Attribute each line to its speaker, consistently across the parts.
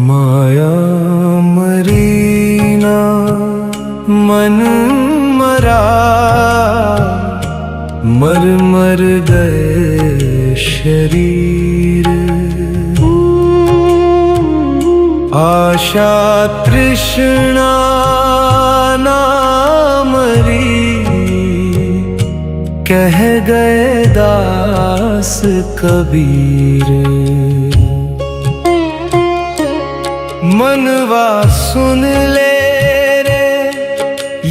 Speaker 1: माया मरीना मन मरा, मर मर गए शरीर। आशा तृष्णा ना मरी, कह गए दास कबीर। मनवा सुन ले रे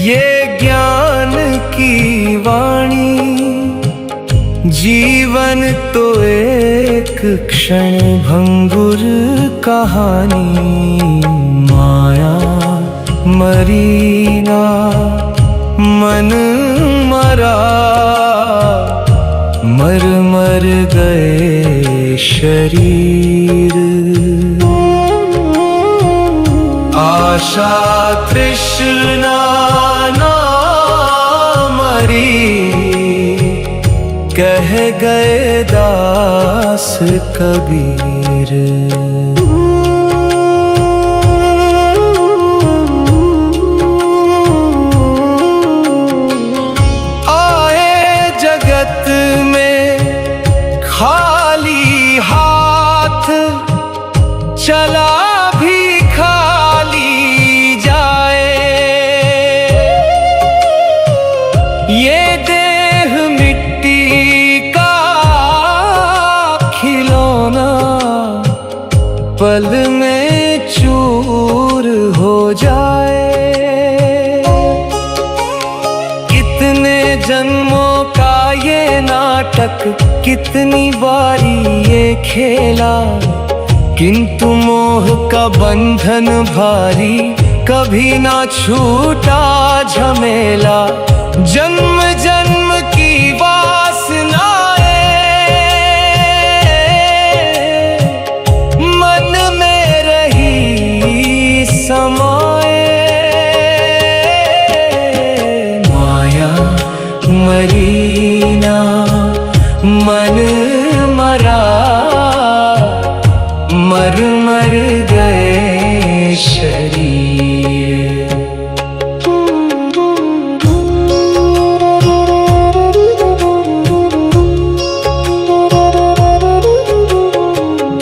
Speaker 1: ये ज्ञान की वाणी, जीवन तो एक क्षण भंगुर कहानी। माया मरीना मन मरा, मर मर गए शरीर। आशा तृष्णा ना मरी, कह गए दास कबीर। आए जगत में खाली हाथ, चला भी खाली जाए। ये देह मिट्टी का खिलौना, पल में चूर हो जाए। कितने जन्मों का ये नाटक, कितनी बारी ये खेला, किंतु मोह का बंधन भारी, कभी ना छूटा झमेला। जन्म जन्म की वासनाएं मन में रही समाए। माया मरीना मन मरा, मर मर गए शरीर।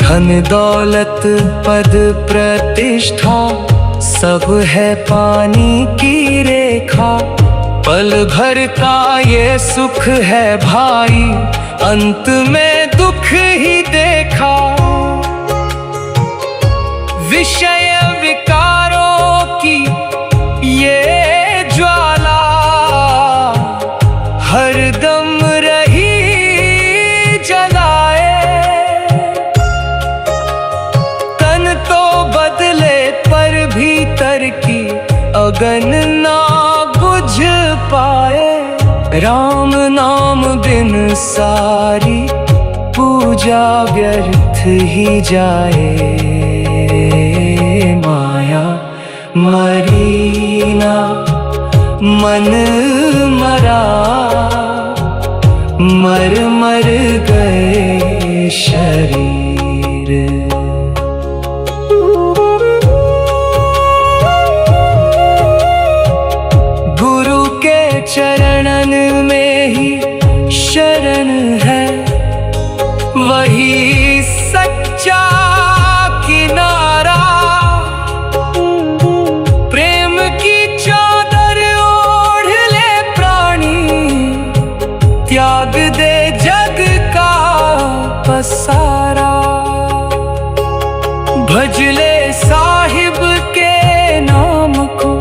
Speaker 1: धन दौलत पद प्रतिष्ठा, सब है पानी की रेखा। पल भर का ये सुख है भाई, अंत में दुख ही देखा। विषय विकारों की ये ज्वाला, हरदम रही जलाए। तन तो बदले पर भीतर की अगन ना बुझ पाए। राम नाम बिन सारी पूजा व्यर्थ ही जाए। माया मरीना मन मरा, मर मर गए शरीर। गुरु के चरणन में ही शरण है, वही सच्चा किनारा। प्रेम की चादर ओढ़ ले प्राणी, त्याग दे जग का पसारा। भज ले साहिब के नाम को,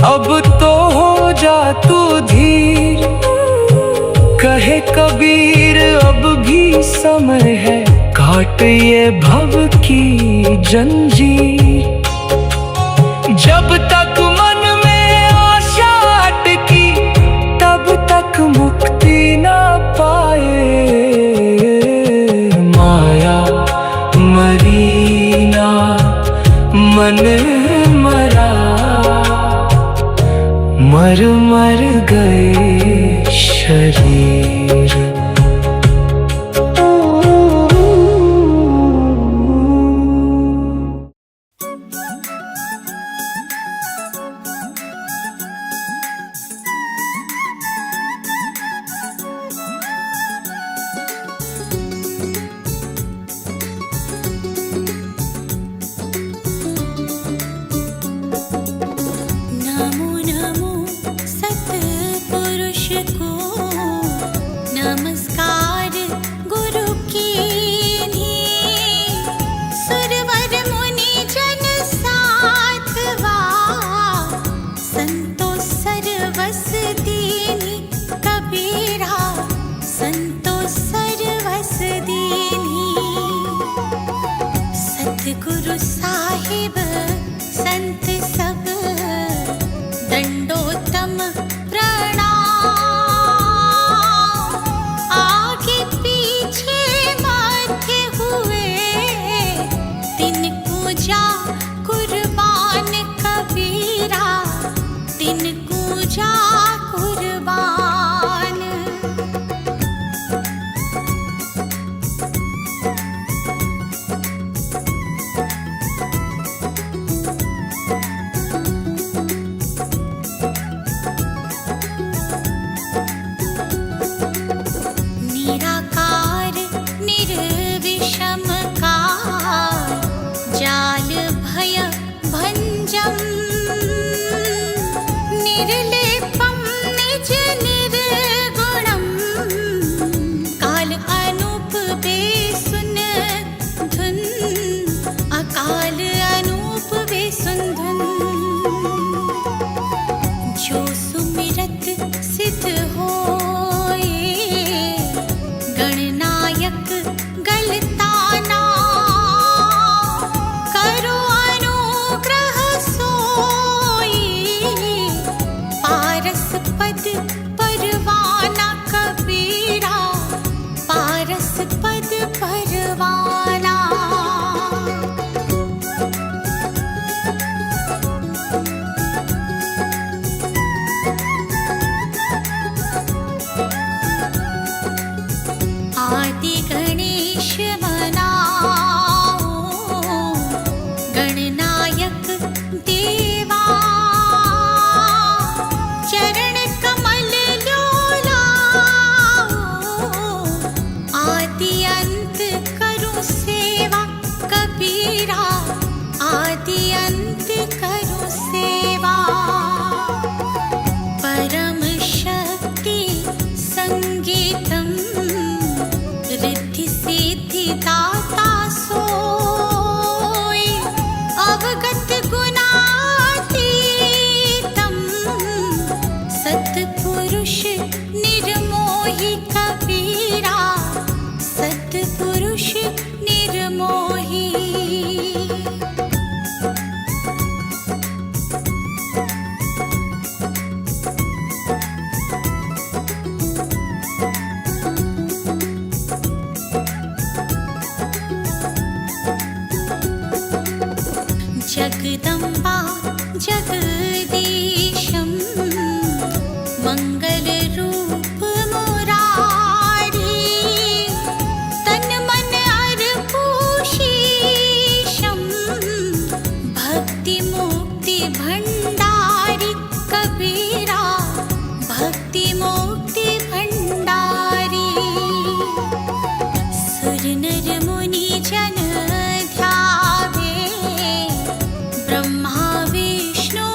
Speaker 1: अब तो हो जा तू धीर। कहे कबीर अब भी समय है, काट ये भव की जंजीर। जब तक मन में आशा अटकी तब तक मुक्ति ना पाए। माया मरी ना मन मरा, मर मर गए शरीर।
Speaker 2: गुरु साहिब संत सब दंडोतम प्रणाम। आगे पीछे माथे हुए दिन पूजा कुर्बान कबीरा, दिन पूजा कुर्बान। जाल भय भंजम निर्लेपम निज निर्गुणम। काल अनूप बेसुन धुन, अकाल अनूप बेसुन धुन। जो सुमिरत सिद्ध होए गणनायक गलताना। करो अनुग्रह सोई पारस पद परवाना कबीरा, पारस पद परवाना। आदि गणेश मनाओ गणनायक देवा। चरण कमल लोलाओ आदि अंत करो सेवा कबीरा, आदि अंत करो सेवा। परम शक्ति संगीतम रिद्धि सिद्धि दाता सोई। अवगत गुणातीतम सत्पुरुष निर्मोही कबीरा, सत्पुरुष निर्मोही। जगदम्बा जगदीशं मंगल रूप मुरारी। तन मन अर्पूशीशं भक्ति मुक्ति भंडारी कबीरा, भक्ति मुक्ति भंडारी। सुर नर मुनि जन ध्यावे ब्रह्मा विष्णु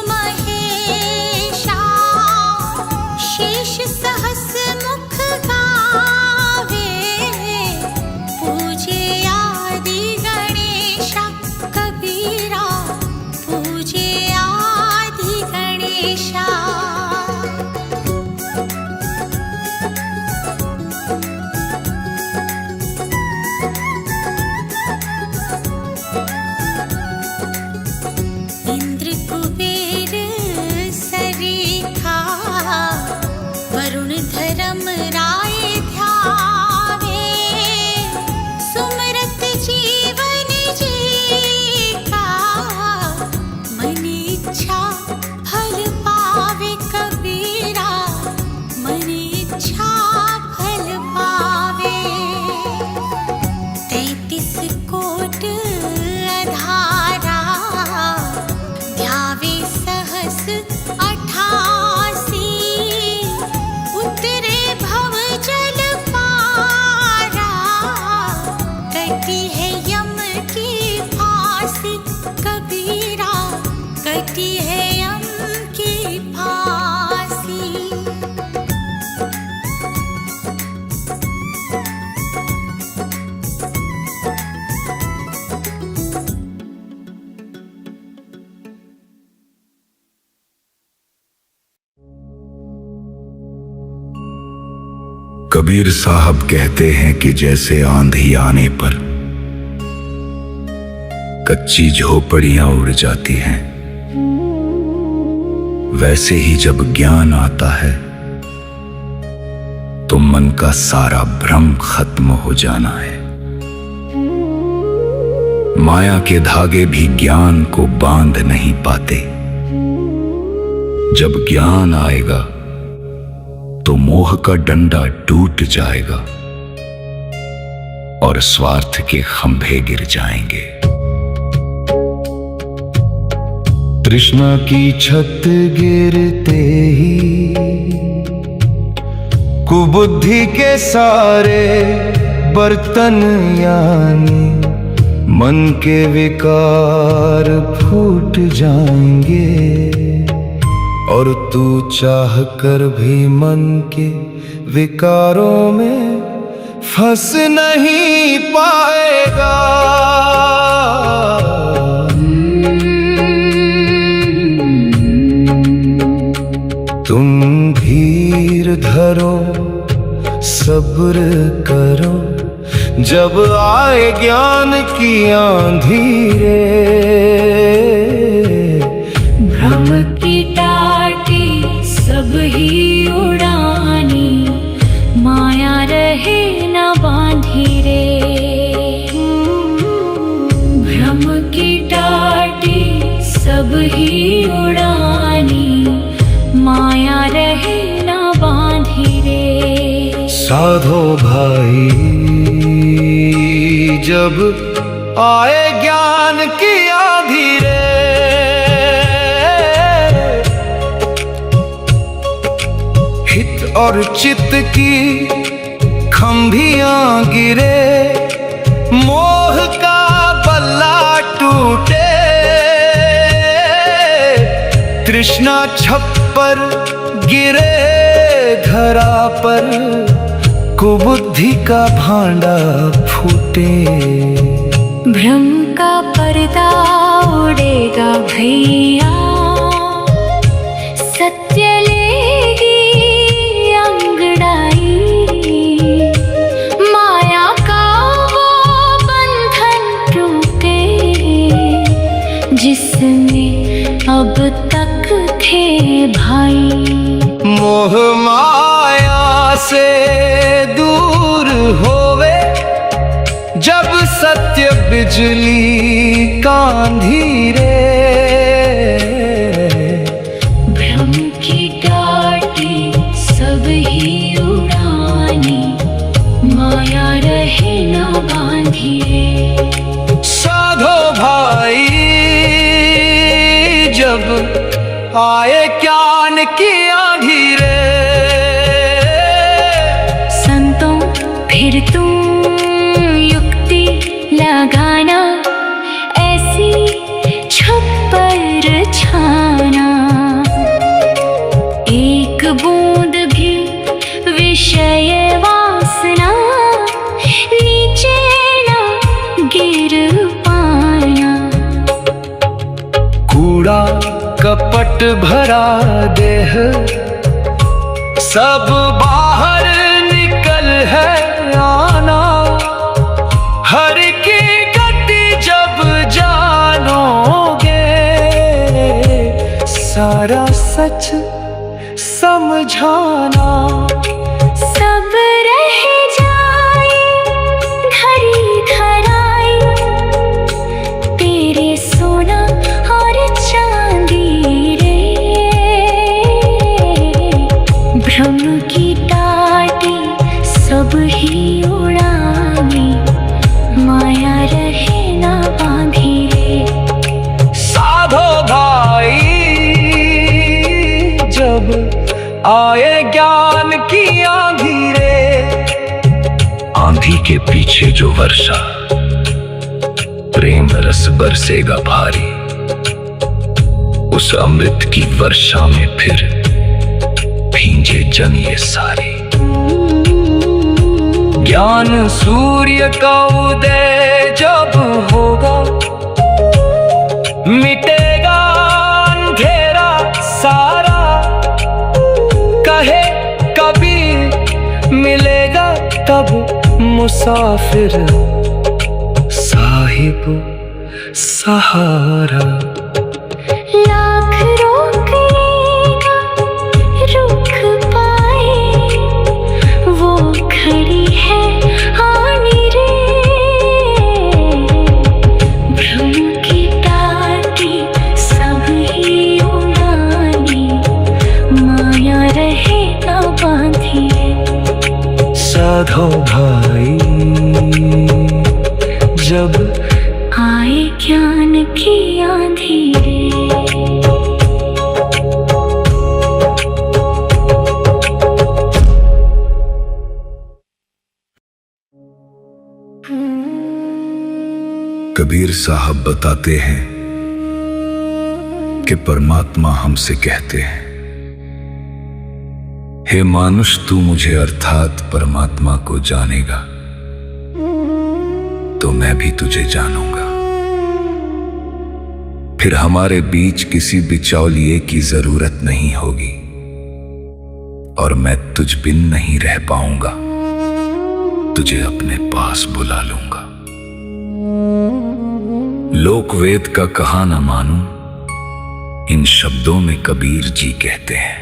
Speaker 2: कबीरा कटी है यम की फांसी।
Speaker 3: कबीर साहब कहते हैं कि जैसे आंधी आने पर कच्ची झोपड़ियां उड़ जाती हैं, वैसे ही जब ज्ञान आता है तो मन का सारा भ्रम खत्म हो जाना है। माया के धागे भी ज्ञान को बांध नहीं पाते। जब ज्ञान आएगा तो मोह का डंडा टूट जाएगा और स्वार्थ के खंभे गिर जाएंगे। तृष्णा की छत गिरते ही कुबुद्धि के सारे बर्तन यानी मन के विकार फूट जाएंगे और तू चाह कर भी मन के विकारों में फंस नहीं पाएगा। तुम धीर धरो, सब्र करो, जब आए ज्ञान की आंधी रे।
Speaker 2: भ्रम की टाटी सब ही उड़ानी, माया रहे न बांधी रे। भ्रम की टाटी सब ही उड़ानी, माया रहे न बांधी रे।
Speaker 3: साधो भाई जब आए ज्ञान की आंधी रे, हित और चित्त की खंभियां गिरे, मोह का बल्ला टूटे, तृष्णा छप्पर गिरे धरा पर, कुबुद्धि का भांडा फूटे।
Speaker 2: भ्रम का पर्दा उड़ेगा भैया, सत्य लेगी अंगड़ाई, माया का वो बंधन टूटे, जिसमें अब तक थे भाई।
Speaker 1: मोह माया से दूर होवे, जब सत्य बिजली कांधी रे।
Speaker 2: भ्रम की टाटी सब ही उड़ानी, माया रहे न बांधी रे।
Speaker 1: साधो भाई जब आए ज्ञान की आंधी रे।
Speaker 2: संतों फिर तुम युक्ति लगाना, ऐसी छप्पर छाना, एक बूंद भी विषय वासना नीचे न गिर पाना।
Speaker 1: कूड़ा कपट भरा देह सब बाहर निकल है आना, हर की गति जब जानोगे, सारा सच समझाना।
Speaker 2: सब रह जाए घड़ी घराई, तेरे सोना और चांदी रे। भ्रम की टाटी सब ही उड़ानी, माया रहे ना बांधी रे।
Speaker 1: साधो भाई जब आए ज्ञान की आंधी रे।
Speaker 3: आंधी के पीछे जो वर्षा, प्रेम रस बरसेगा भारी, उस अमृत की वर्षा में फिर भींजे जन ये सारे।
Speaker 1: ज्ञान सूर्य का उदय जब होगा, मिटेगा अंधेरा सारा। कहे कबीर मिलेगा तब मुसाफिर, साहिब सहारा।
Speaker 2: लाख रोक लेगा रुक पाए, वो खड़ी है आनी रे। भ्रम की टाटी सब ही उड़ानी, माया रहे ना बांधी है।
Speaker 1: साधो भाई जब
Speaker 2: आए ज्ञान की आंधी रे।
Speaker 3: कबीर साहब बताते हैं कि परमात्मा हमसे कहते हैं, हे मानुष तू मुझे अर्थात परमात्मा को जानेगा तो मैं भी तुझे जानूंगा। फिर हमारे बीच किसी बिचौलिए की जरूरत नहीं होगी और मैं तुझ बिन नहीं रह पाऊंगा, तुझे अपने पास बुला लूंगा। लोकवेद का कहा न मानूं, इन शब्दों में कबीर जी कहते हैं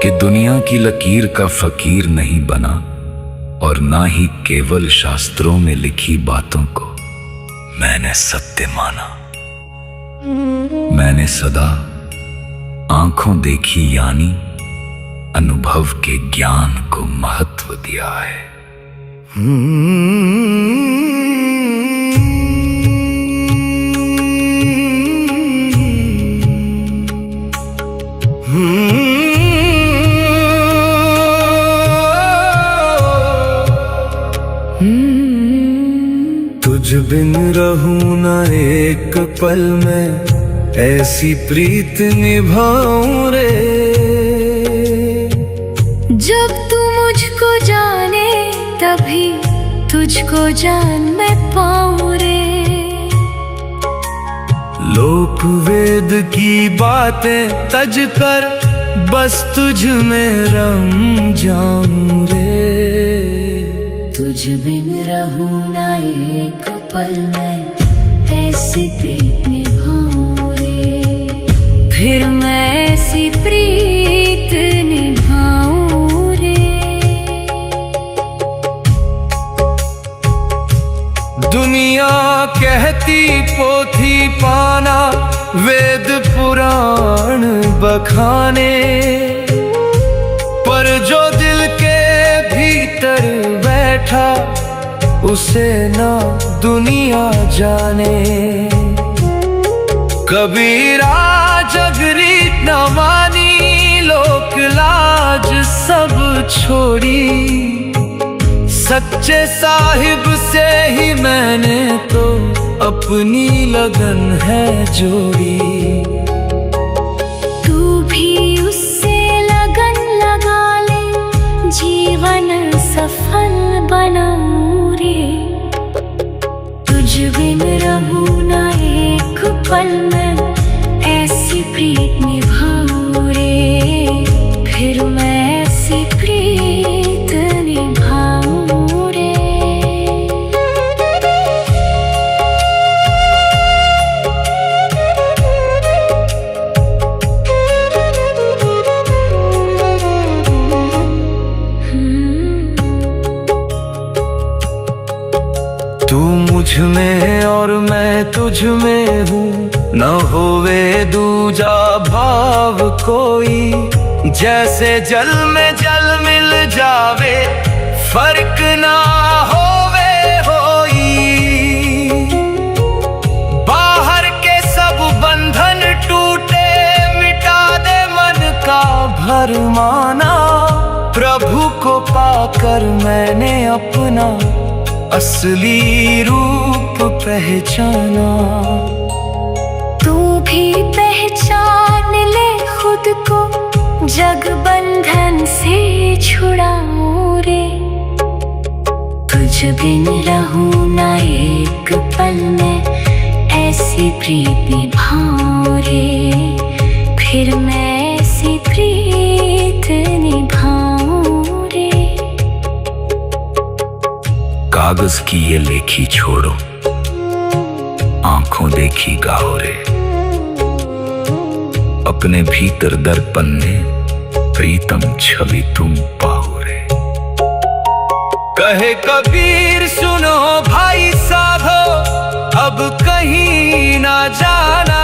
Speaker 3: कि दुनिया की लकीर का फकीर नहीं बना और ना ही केवल शास्त्रों में लिखी बातों को मैंने सत्य माना। मैंने सदा आंखों देखी यानी अनुभव के ज्ञान को महत्व दिया है।
Speaker 1: तुझ बिन रहूं ना एक पल में, ऐसी प्रीत निभाऊं रे।
Speaker 2: जब तू मुझको जाने तभी तुझको जान मैं पाऊं रे।
Speaker 1: लोक वेद की बातें तज कर बस तुझ में रम जाऊं रे।
Speaker 2: तुझ बिन रहूं ना एक पल में, ऐसी प्रीत निभाऊं रे। फिर मैं ऐसी प्रीत निभाऊं रे।
Speaker 1: दुनिया कहती पोथी पाना, वेद पुराण बखाने, पर जो दिल के भीतर बैठा उसे ना दुनिया जाने। कबीरा जगरी न मानी, लोक लाज सब छोड़ी। सच्चे साहिब से ही मैंने तो अपनी लगन है जोड़ी।
Speaker 2: तू भी उससे लगन लगा ले, जीवन सफल बनाऊं रे। तुझ बिन रहूं ना एक पल में, ऐसी प्रीत निभाऊं रे। फिर मैं ऐसी प्रीत निभाऊं रे।
Speaker 1: तू मुझ में और मैं तुझ में हूँ, न होवे दूजा भाव कोई। जैसे जल में जल मिल जावे, फर्क ना होवे होई। बाहर के सब बंधन टूटे, मिटा दे मन का भरमाना। प्रभु को पाकर मैंने अपना असली रूप पहचाना।
Speaker 2: तू भी पहचान ले खुद को, जग बंधन से छुड़ाऊं रे। तुझ बिन रहूं ना एक पल में, ऐसी प्रीत निभाऊं रे। फिर मैं ऐसी प्रीत निभाऊं रे।
Speaker 3: कागज की ये लेखी छोड़ो, आंखों देखी गाओ रे। अपने भीतर दर्पण में प्रीतम छवि तुम पाओ रे।
Speaker 1: कहे कबीर सुनो भाई साधो, अब कहीं ना जाना।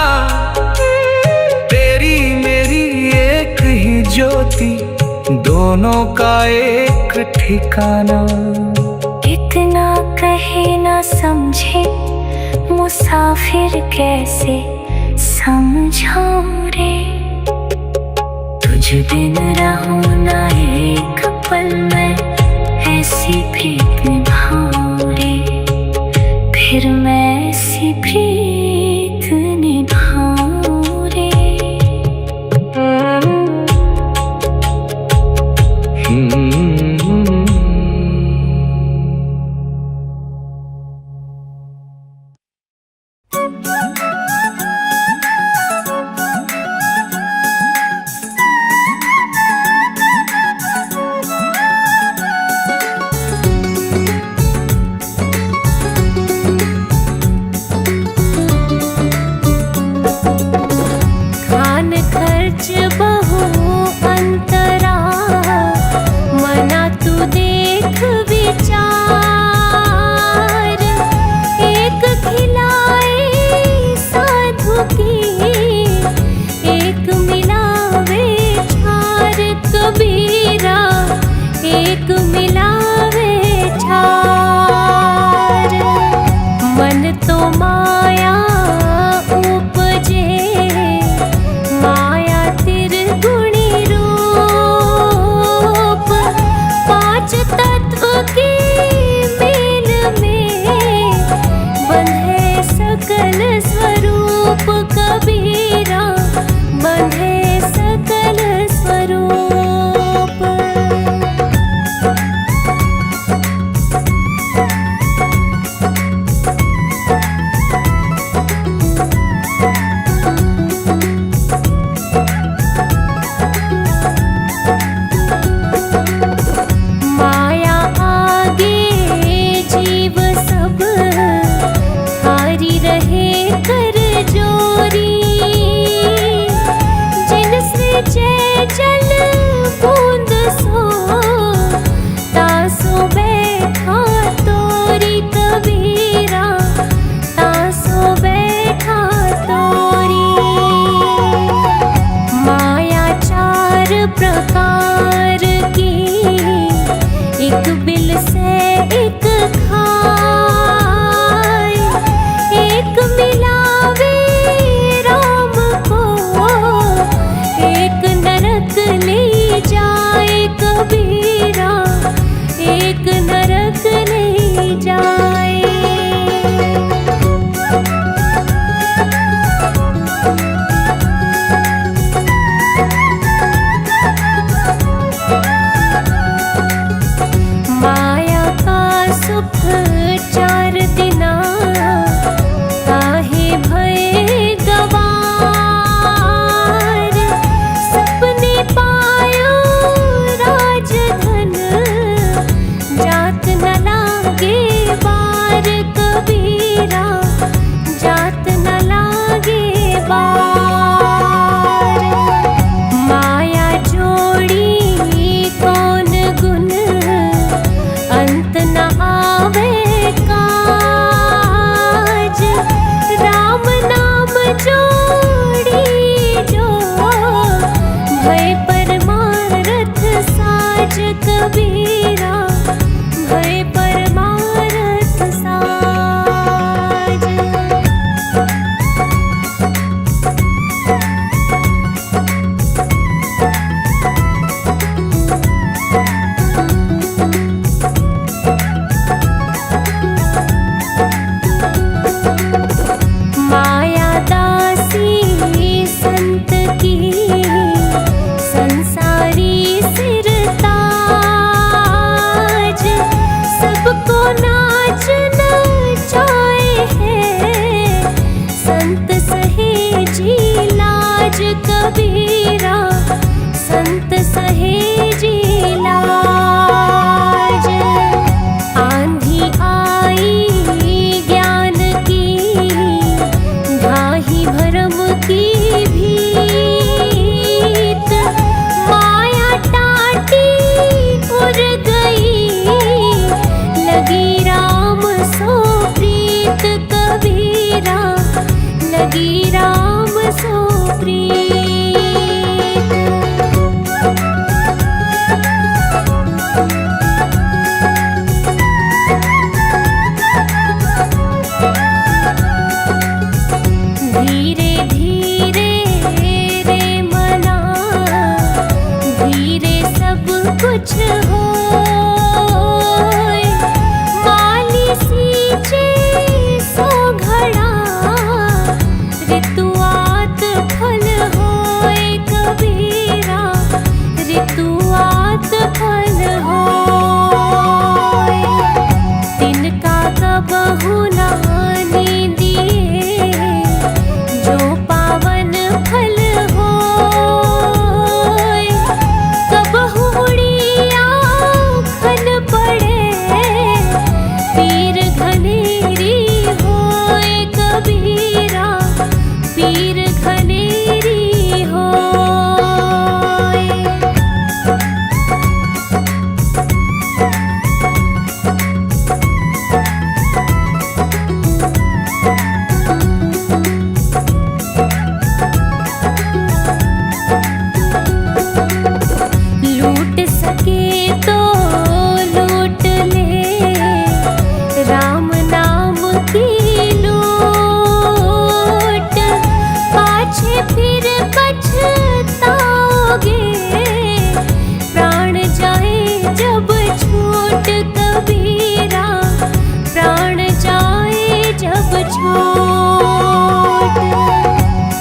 Speaker 1: तेरी मेरी एक ही ज्योति, दोनों का एक ठिकाना।
Speaker 2: इतना कहे ना समझे मुसाफिर, कैसे समझाऊं रे। तुझ बिन रहूं ना एक पल में, ऐसी प्रीत निभाऊं रे। फिर मैं ऐसी प्रीत निभाऊं रे। संत सहेजी लाज कबीरा, संत सहेजी लाज। आंधी आई ज्ञान की, ढाही भरम की भीत, माया टाटी उड़ गई, लगी राम सो प्रीत कबीरा, लगी राम सो प्रीत। धीरे धीरे रे मना, धीरे सब कुछ होय, माली सींचे सो घड़ा, ऋतुआत फल होय कबीरा, ऋतुआत फल होय। तिनका कबहु नानी दिए, जो पावन फल होय, कबहु उड़िया खन पड़े, पीर घनेरी होय कबीरा, पीर घनेरी होय। लूट सके तो लूट ले, राम नाम की लूट, पाछे फिर पछताओगे, प्राण जाए जब छूट कबीरा, प्राण जाए जब छूट।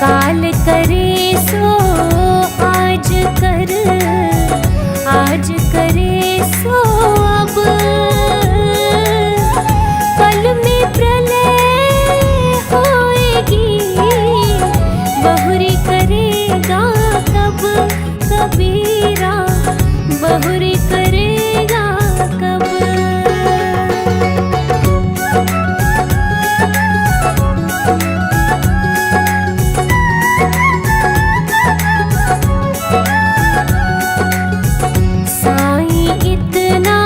Speaker 2: काल करे सो आज कर, आज करे सो अब, कल में प्रलय होएगी, बहुरी करेगा कब कबीरा, बहुरी करेगा कब। साईं इतना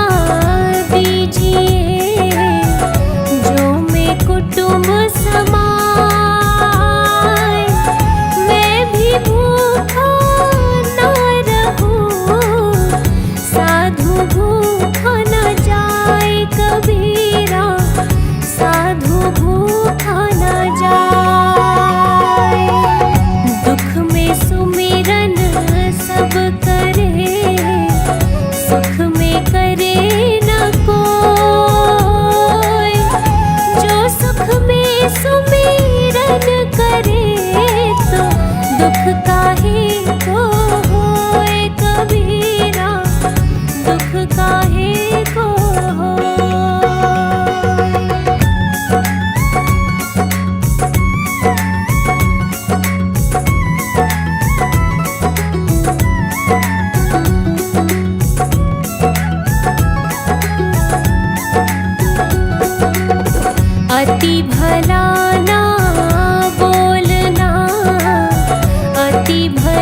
Speaker 2: दीजिए, जो मैं कुटुंब समाए, मैं भी भूखा न रहूं, साधु भूखा न जाए कबीरा, साधु भूखा न जाए। दुख में सुमिरन सब करे, सुख में करे न कोई, जो सुख में सुमिरन करे, तो दुख काहे को होए कबीरा, दुख काहे को होए। अति भला ना बोलना, अति भला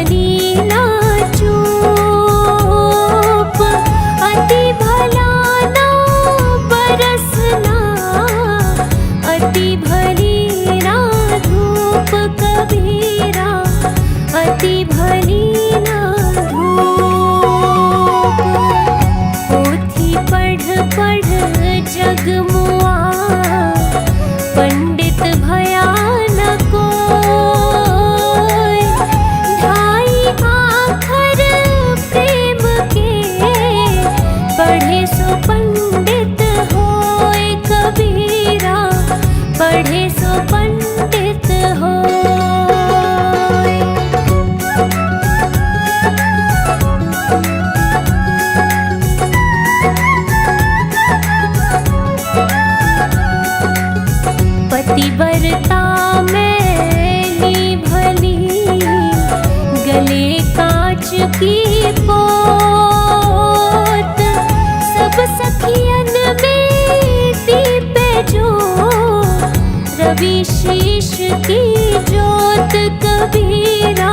Speaker 2: की जोत कबीरा,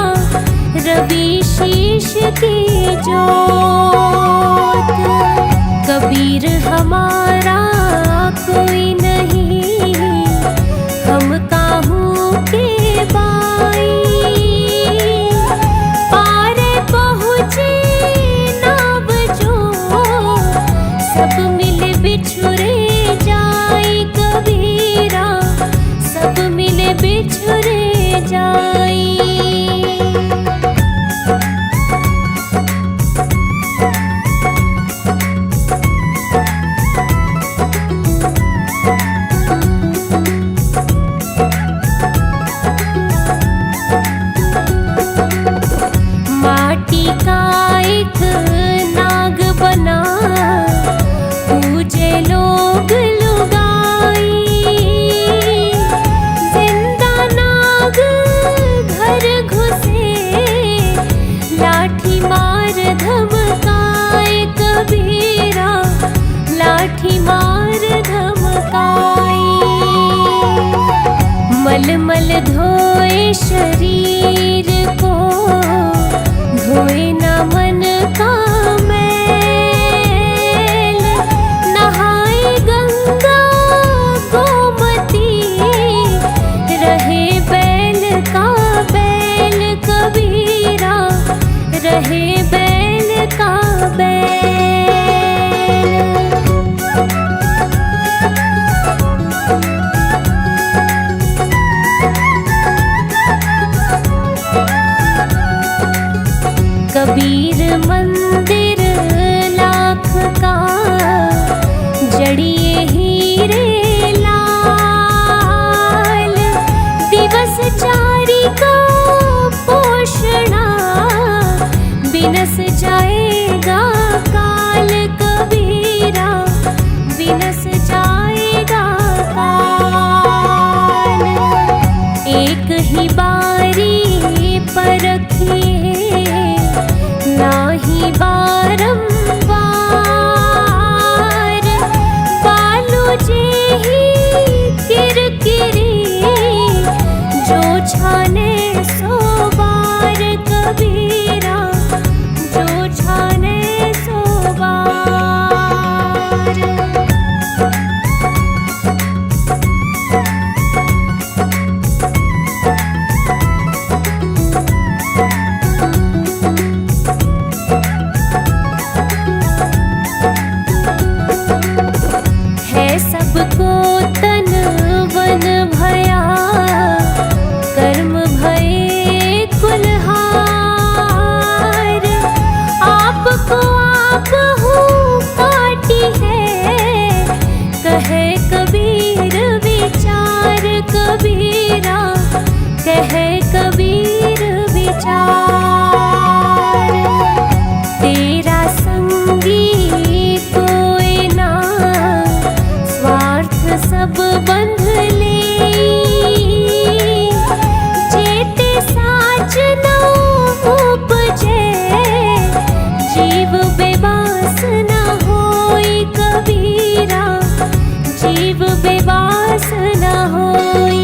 Speaker 2: रवि शीश की जोत। कबीर हमारा कोई नहीं, हम काहू के बाई। पारे पहुँचे नाव जो, सब मिल बिछुरे जाई कबीरा, सब मिले बिछुरे जाई। माटी का एक नाग बना, पूजे लोग लुगाई। जिंदा नाग घर घुसे, लाठी मार धमकाए कबीरा, लाठी मार धमकाई। मलमल धोए शरीर को, धोए न मन का मैल। नहाए गंगा गोमती, रहे बैल का बैल कबीरा, रहे बैल का बैल। कबीर मंदिर लाख का, जड़िए हीरे लाल। दिवस चारी का पोषणा, बिनस जाएगा काल कबीरा, बिनस जाएगा काल। एक ही बारी परखिए, नाही बारंबार। बालू जे ही किरकिरी, जो छाने सो बार कबीरा, जो छाने सो बार। सबको तन वन भया, कर्म भये कुल्हार। आपको आप हूँ काटी है, कहे कबीर विचार कबीरा, कहे कबीर विचार। तेरा संगी कोई ना, स्वार्थ सब बंध ले। जेते साच न उपजे, जीव बेबास न होई कबीरा, जीव बेबास न होई।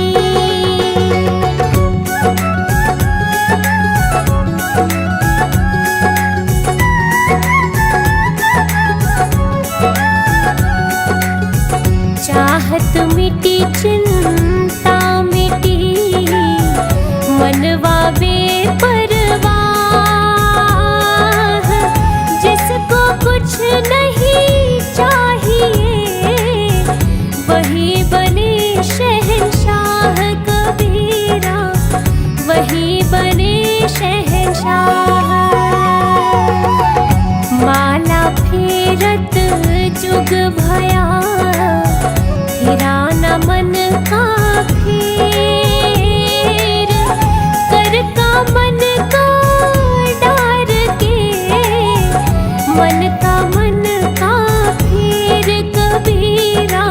Speaker 2: चाहत मिटी चिंता मिटी, मनवा बेपरवाह। जिसको कुछ नहीं चाहिए, वही बने शहंशाह कबीरा, वही बने शहंशाह। माला फेरत जुग भया, फिरा न मन का फेर। कर का मन का डार के, मन का फेर कबीरा,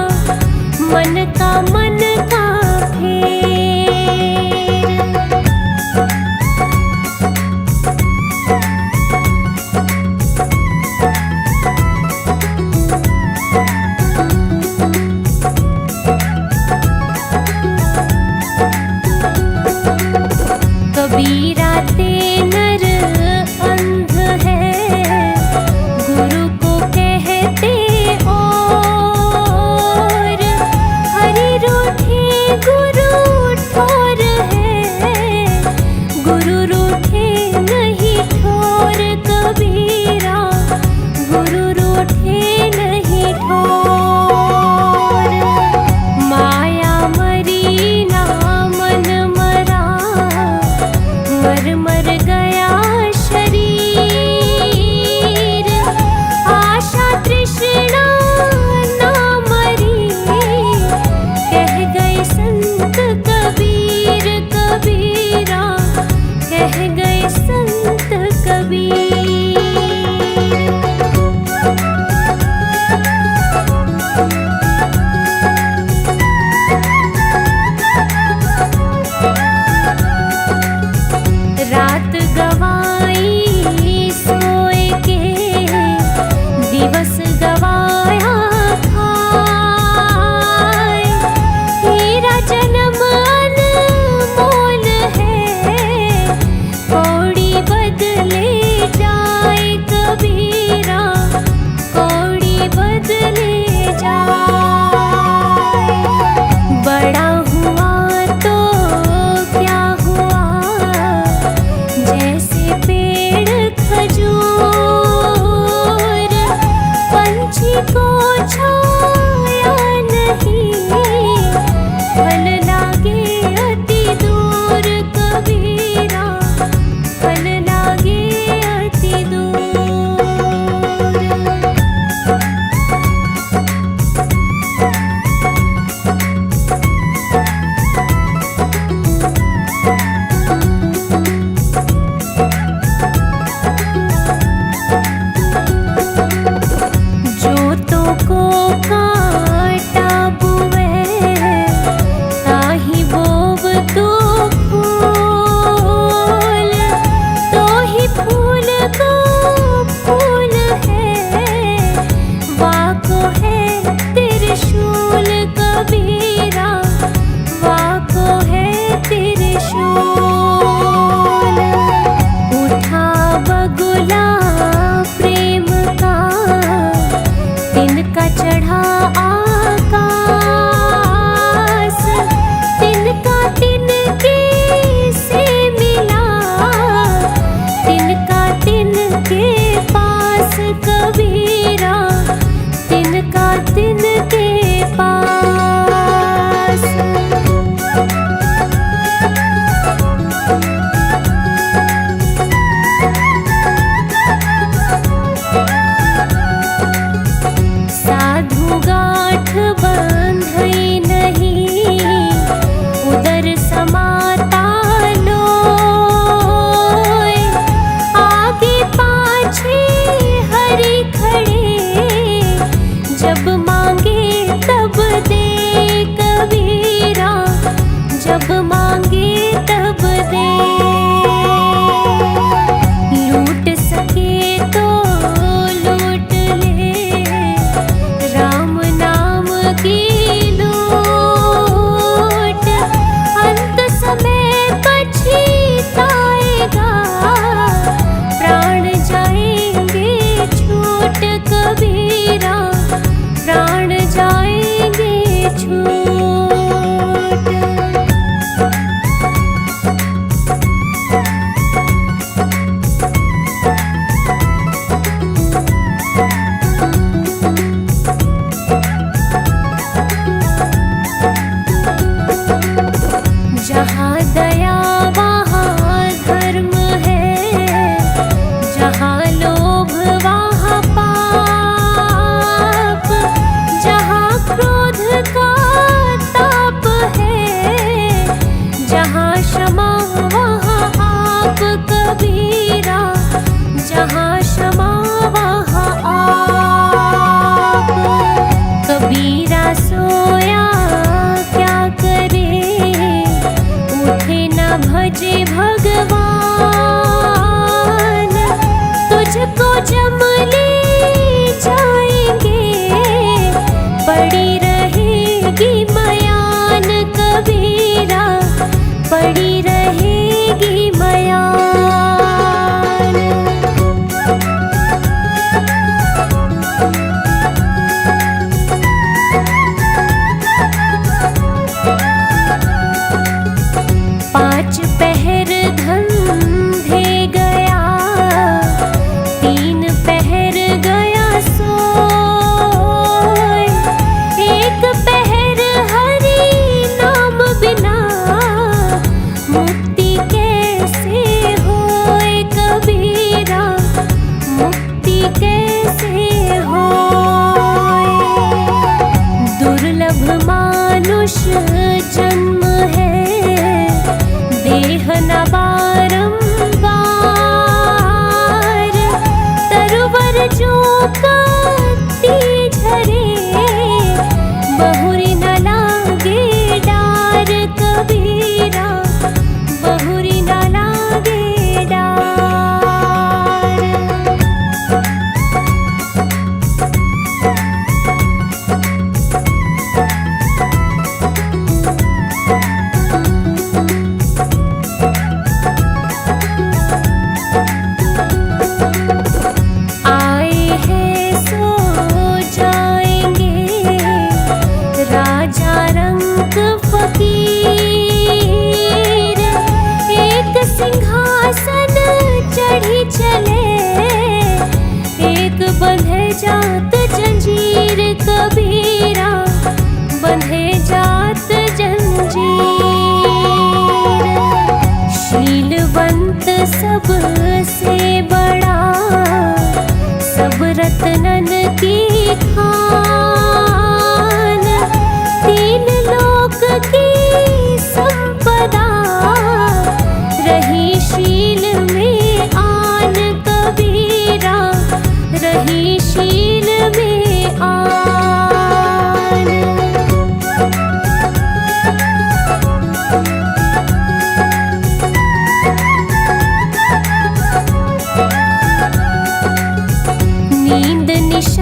Speaker 2: मन का फेर। शोल। उठा बगुला प्रेम का, तिनका चढ़ा आकाश। तिनका तिनके से मिला, तिनका तिनके पास कबीरा, तिनका तिनके पास। साधु गांठ बंधई नहीं, उदर समाता लोय। आगे पाछे हरि खड़े, जब मांगे तब दे कबीरा, जब मांगे तब दे। लूट सके तो लूट ले, राम नाम की लूट। अंत समय पछताएगा, प्राण जाएंगे छूट कबीरा, प्राण जाएंगे छूट। जहाँ दया वहाँ धर्म है, जहाँ लोभ वहाँ पाप। जहाँ क्रोध का ताप है, जहाँ क्षमा वहाँ आप कबीरा, जहाँ क्षमा वहाँ आप। कबीरा सोया क्या करे, उठे न भजे भगवान। तुझको जम ले जाएंगे, पड़ी रहेगी मयान कबीरा, पड़ी रहेगी मयान। पांच पहर धंधे गया, तीन पहर गया सोय। एक पहर हरि नाम बिना, मुक्ति कैसे होए कबीरा, मुक्ति कैसे होए। दुर्लभ मानुष जन्म है, देह न बारंबार। तरुवर जो कत्ती झरे, बहुरी न लागे डार कबीरा, बहुरी न लागे डार। आए हैं सो जाएंगे, राजा रंग फकीर। एक सिंहासन चढ़ी चले, एक बंधे जात जंजीर कबीरा, बंधे जात जंजीर। शीलवंत सबसे बड़ा, सब रत्नन की खान। तीन लोक की संपदा, रही शील में आन कबीरा, रही शील में आन। नींद निशा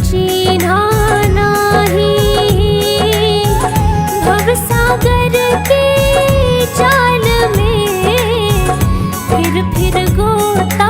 Speaker 2: चीन्हा नाही। भवसागर के जाल में फिर गोता